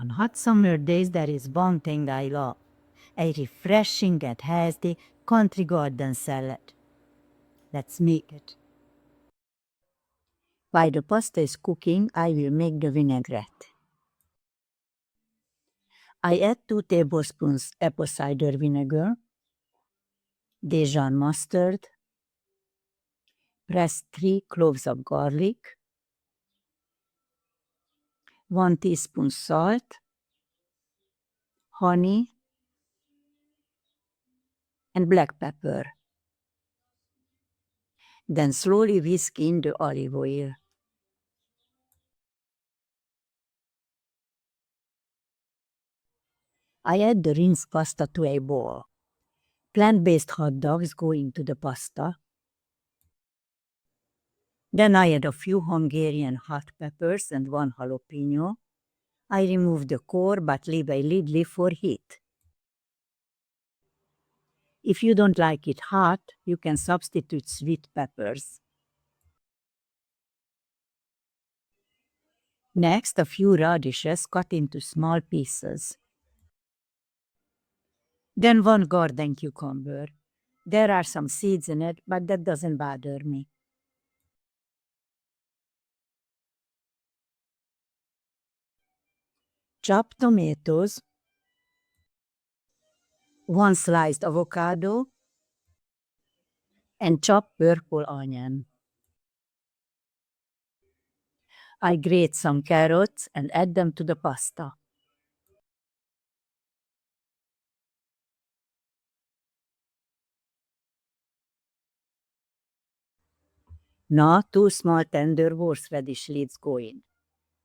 On hot summer days, there is one thing I love: a refreshing and healthy country garden salad. Let's make it. While the pasta is cooking, I will make the vinaigrette. I add 2 tablespoons apple cider vinegar, Dijon mustard, press 3 cloves of garlic, 1 teaspoon salt, honey, and black pepper. Then slowly whisk in the olive oil. I add the rinsed pasta to a bowl. Plant-based hot dogs go into the pasta. Then I add a few Hungarian hot peppers and 1 jalapeno. I remove the core but leave a lid for heat. If you don't like it hot, you can substitute sweet peppers. Next, a few radishes cut into small pieces. Then 1 garden cucumber. There are some seeds in it, but that doesn't bother me. Chopped tomatoes, 1 sliced avocado, and chopped purple onion. I grate some carrots and add them to the pasta. Now 2 small tender horseradish leaves go in.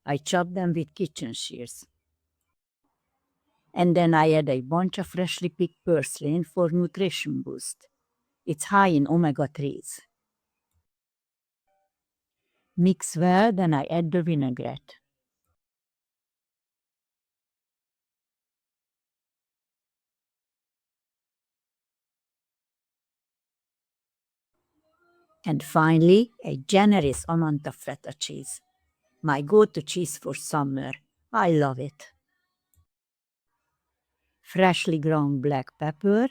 I chop them with kitchen shears. And then I add a bunch of freshly picked purslane for nutrition boost. It's high in omega-3s. Mix well, then I add the vinaigrette. And finally, a generous amount of feta cheese. My go-to cheese for summer. I love it. Freshly ground black pepper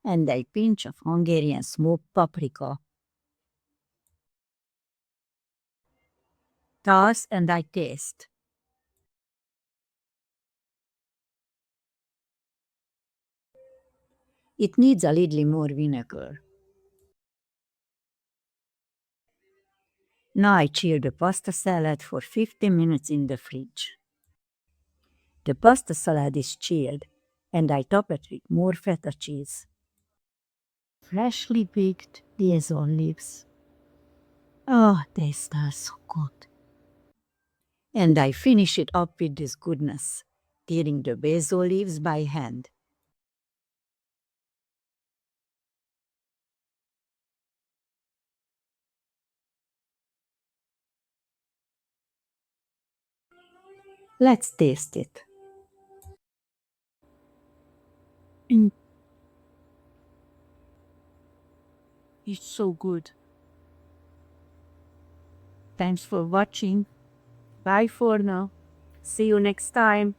and a pinch of Hungarian smoked paprika. Toss and I taste. It needs a little more vinegar. Now I chill the pasta salad for 15 minutes in the fridge. The pasta salad is chilled, and I top it with more feta cheese. Freshly picked basil leaves. Oh, they smell so good. And I finish it up with this goodness, tearing the basil leaves by hand. Let's taste it. It's so good. Thanks for watching. Bye for now. See you next time.